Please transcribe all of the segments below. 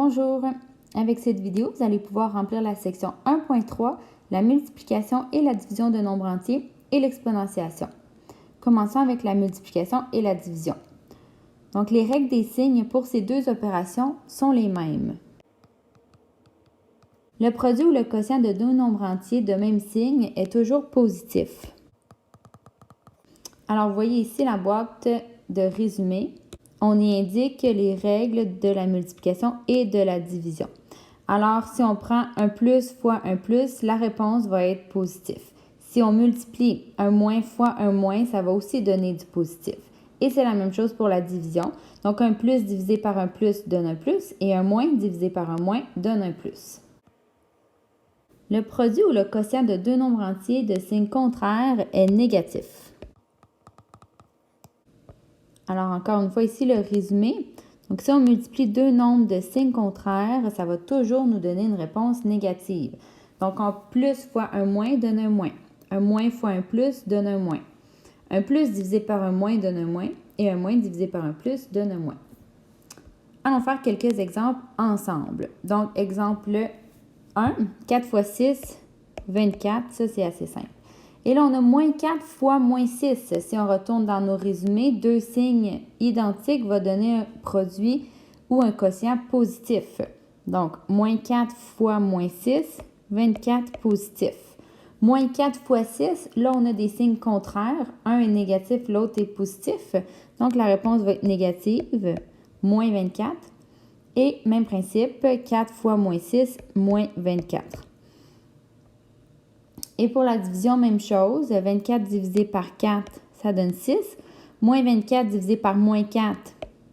Bonjour! Avec cette vidéo, vous allez pouvoir remplir la section 1.3, la multiplication et la division de nombres entiers et l'exponentiation. Commençons avec la multiplication et la division. Donc, les règles des signes pour ces deux opérations sont les mêmes. Le produit ou le quotient de deux nombres entiers de même signe est toujours positif. Alors, vous voyez ici la boîte de résumé. On y indique les règles de la multiplication et de la division. Alors, si on prend un plus fois un plus, la réponse va être positive. Si on multiplie un moins fois un moins, ça va aussi donner du positif. Et c'est la même chose pour la division. Donc, un plus divisé par un plus donne un plus et un moins divisé par un moins donne un plus. Le produit ou le quotient de deux nombres entiers de signe contraire est négatif. Alors, encore une fois, ici, le résumé. Donc, si on multiplie deux nombres de signes contraires, ça va toujours nous donner une réponse négative. Donc, un plus fois un moins donne un moins. Un moins fois un plus donne un moins. Un plus divisé par un moins donne un moins. Et un moins divisé par un plus donne un moins. Allons faire quelques exemples ensemble. Donc, exemple 1, 4 fois 6, 24. Ça, c'est assez simple. Et là, on a moins 4 fois moins 6. Si on retourne dans nos résumés, deux signes identiques vont donner un produit ou un quotient positif. Donc, moins 4 fois moins 6, 24 positif. Moins 4 fois 6, là, on a des signes contraires. Un est négatif, l'autre est positif. Donc, la réponse va être négative, moins 24. Et même principe, 4 fois moins 6, moins 24. Et pour la division, même chose. 24 divisé par 4, ça donne 6. Moins 24 divisé par moins 4,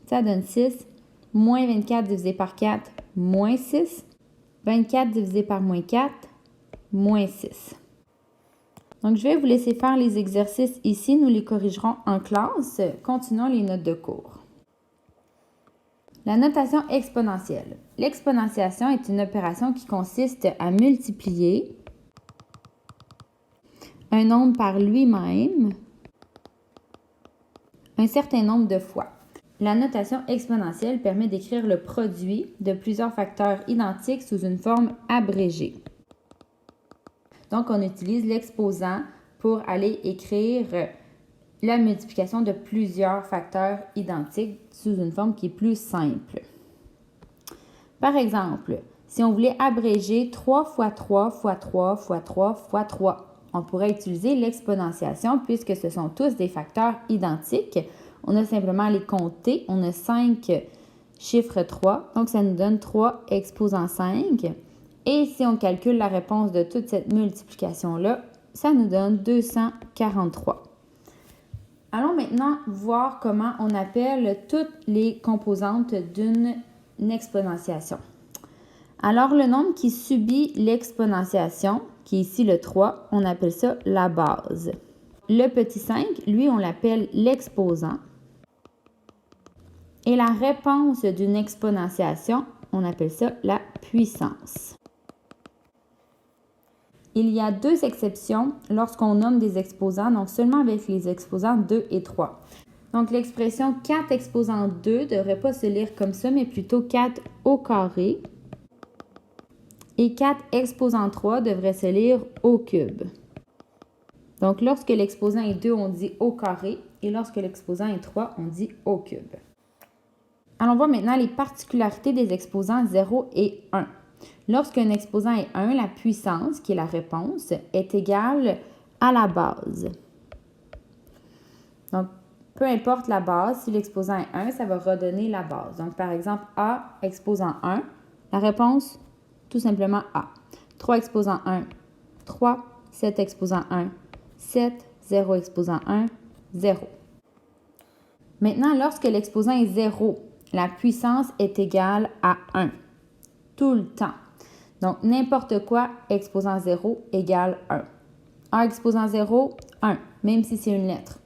ça donne 6. Moins 24 divisé par 4, moins 6. 24 divisé par moins 4, moins 6. Donc, je vais vous laisser faire les exercices ici. Nous les corrigerons en classe. Continuons les notes de cours. La notation exponentielle. L'exponentiation est une opération qui consiste à multiplier un nombre par lui-même un certain nombre de fois. La notation exponentielle permet d'écrire le produit de plusieurs facteurs identiques sous une forme abrégée. Donc, on utilise l'exposant pour aller écrire la multiplication de plusieurs facteurs identiques sous une forme qui est plus simple. Par exemple, si on voulait abréger 3 fois 3 fois 3 fois 3 fois 3, on pourrait utiliser l'exponentiation puisque ce sont tous des facteurs identiques. On a simplement à les compter. On a 5 chiffres 3, donc ça nous donne 3 exposant 5. Et si on calcule la réponse de toute cette multiplication-là, ça nous donne 243. Allons maintenant voir comment on appelle toutes les composantes d'une exponentiation. Alors, le nombre qui subit l'exponentiation, qui est ici le 3, on appelle ça la base. Le petit 5, lui, on l'appelle l'exposant. Et la réponse d'une exponentiation, on appelle ça la puissance. Il y a deux exceptions lorsqu'on nomme des exposants, donc seulement avec les exposants 2 et 3. Donc, l'expression 4 exposant 2 ne devrait pas se lire comme ça, mais plutôt 4 au carré. Et 4 exposant 3 devrait se lire au cube. Donc, lorsque l'exposant est 2, on dit au carré. Et lorsque l'exposant est 3, on dit au cube. Allons voir maintenant les particularités des exposants 0 et 1. Lorsqu'un exposant est 1, la puissance, qui est la réponse, est égale à la base. Donc, peu importe la base, si l'exposant est 1, ça va redonner la base. Donc, par exemple, A exposant 1, la réponse, tout simplement A. 3 exposant 1, 3. 7 exposant 1, 7. 0 exposant 1, 0. Maintenant, lorsque l'exposant est 0, la puissance est égale à 1. Tout le temps. Donc, n'importe quoi exposant 0 égale 1. A exposant 0, 1, même si c'est une lettre.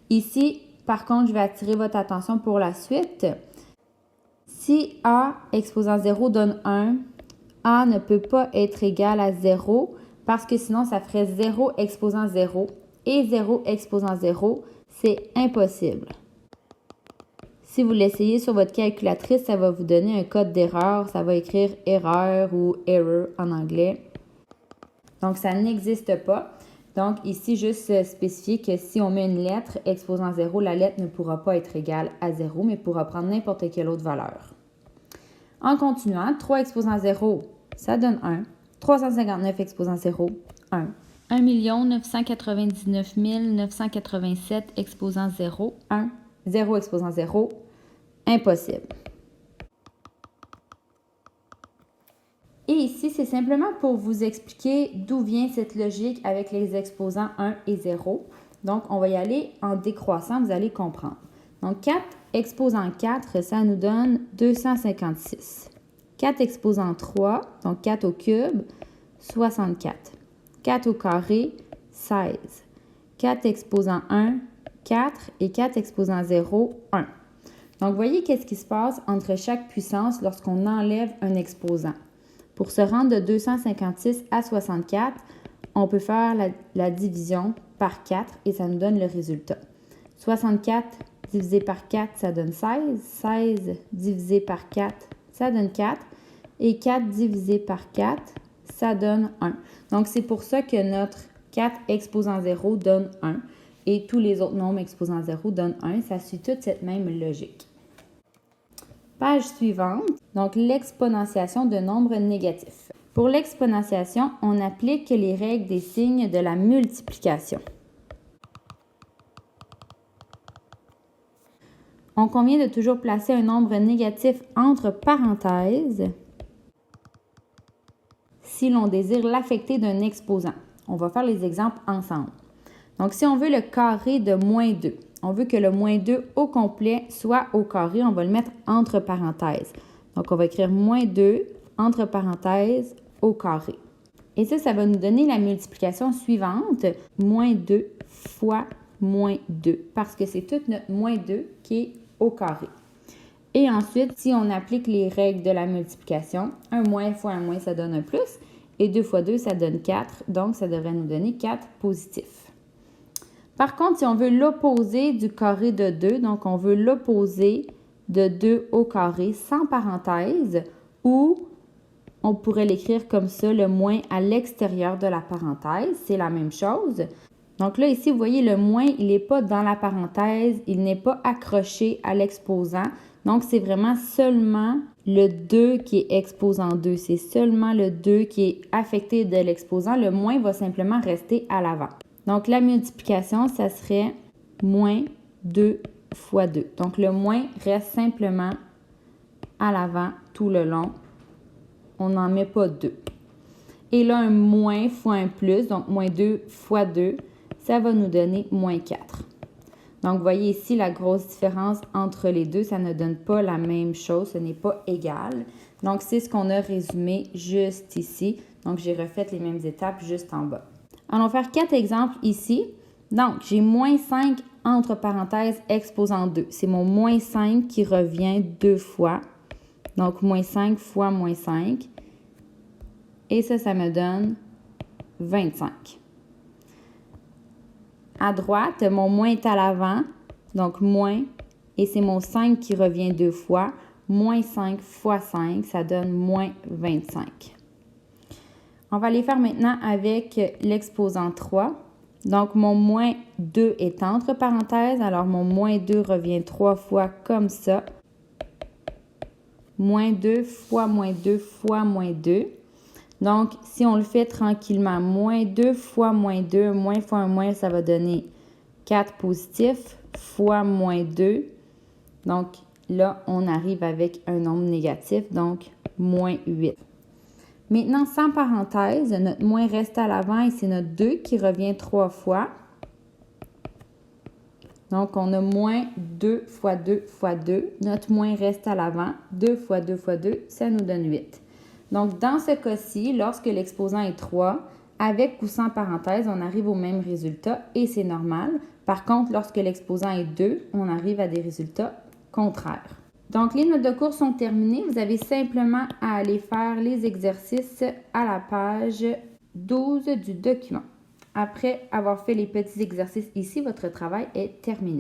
Ici, par contre, je vais attirer votre attention pour la suite. Si A exposant 0 donne 1, A ne peut pas être égal à 0 parce que sinon, ça ferait 0 exposant 0 et 0 exposant 0, c'est impossible. Si vous l'essayez sur votre calculatrice, ça va vous donner un code d'erreur. Ça va écrire « erreur » ou « error » en anglais. Donc, ça n'existe pas. Donc, ici, juste spécifier que si on met une lettre exposant 0, la lettre ne pourra pas être égale à 0, mais pourra prendre n'importe quelle autre valeur. En continuant, 3 exposant 0, ça donne 1. 359 exposant 0, 1. 1 999 987 exposant 0, 1. 0 exposant 0, impossible. Et ici, c'est simplement pour vous expliquer d'où vient cette logique avec les exposants 1 et 0. Donc, on va y aller en décroissant, vous allez comprendre. Donc, 4 exposant 4, ça nous donne 256. 4 exposant 3, donc 4 au cube, 64. 4 au carré, 16. 4 exposant 1, 4 et 4 exposant 0, 1. Donc, voyez qu'est-ce qui se passe entre chaque puissance lorsqu'on enlève un exposant. Pour se rendre de 256 à 64, on peut faire la division par 4 et ça nous donne le résultat. 64 divisé par 4, ça donne 16. 16 divisé par 4, ça donne 4. Et 4 divisé par 4, ça donne 1. Donc, c'est pour ça que notre 4 exposant 0 donne 1 et tous les autres nombres exposant 0 donnent 1. Ça suit toute cette même logique. Page suivante, donc l'exponentiation de nombres négatifs. Pour l'exponentiation, on applique les règles des signes de la multiplication. On convient de toujours placer un nombre négatif entre parenthèses si l'on désire l'affecter d'un exposant. On va faire les exemples ensemble. Donc, si on veut le carré de moins 2, on veut que le moins 2 au complet soit au carré, on va le mettre entre parenthèses. Donc, on va écrire moins 2 entre parenthèses au carré. Et ça va nous donner la multiplication suivante, moins 2 fois moins 2, parce que c'est tout notre moins 2 qui est au carré. Et ensuite, si on applique les règles de la multiplication, un moins fois un moins, ça donne un plus, et 2 fois 2, ça donne 4, donc ça devrait nous donner 4 positifs. Par contre, si on veut l'opposé du carré de 2, donc on veut l'opposé de 2 au carré sans parenthèse, ou on pourrait l'écrire comme ça, le moins à l'extérieur de la parenthèse, c'est la même chose. Donc là, ici, vous voyez, le moins, il n'est pas dans la parenthèse, il n'est pas accroché à l'exposant. Donc, c'est vraiment seulement le 2 qui est exposant 2. C'est seulement le 2 qui est affecté de l'exposant. Le moins va simplement rester à l'avant. Donc, la multiplication, ça serait moins 2 fois 2. Donc, le moins reste simplement à l'avant tout le long. On n'en met pas 2. Et là, un moins fois un plus, donc moins 2 fois 2, ça va nous donner moins 4. Donc, vous voyez ici la grosse différence entre les deux. Ça ne donne pas la même chose, ce n'est pas égal. Donc, c'est ce qu'on a résumé juste ici. Donc, j'ai refait les mêmes étapes juste en bas. Allons faire 4 exemples ici. Donc, j'ai moins 5 entre parenthèses exposant 2. C'est mon moins 5 qui revient 2 fois. Donc, moins 5 fois moins 5. Et ça me donne 25. À droite, mon moins est à l'avant. Donc, moins. Et c'est mon 5 qui revient 2 fois. Moins 5 fois 5, ça donne moins 25. On va les faire maintenant avec l'exposant 3. Donc, mon moins 2 est entre parenthèses. Alors, mon moins 2 revient 3 fois comme ça. Moins 2 fois moins 2 fois moins 2. Donc, si on le fait tranquillement, moins 2 fois moins 2, moins fois un moins, ça va donner 4 positifs fois moins 2. Donc, là, on arrive avec un nombre négatif, donc moins 8. Maintenant, sans parenthèse, notre moins reste à l'avant et c'est notre 2 qui revient 3 fois. Donc, on a moins 2 fois 2 fois 2. Notre moins reste à l'avant. 2 fois 2 fois 2, ça nous donne 8. Donc, dans ce cas-ci, lorsque l'exposant est 3, avec ou sans parenthèse, on arrive au même résultat et c'est normal. Par contre, lorsque l'exposant est 2, on arrive à des résultats contraires. Donc, les notes de cours sont terminées. Vous avez simplement à aller faire les exercices à la page 12 du document. Après avoir fait les petits exercices ici, votre travail est terminé.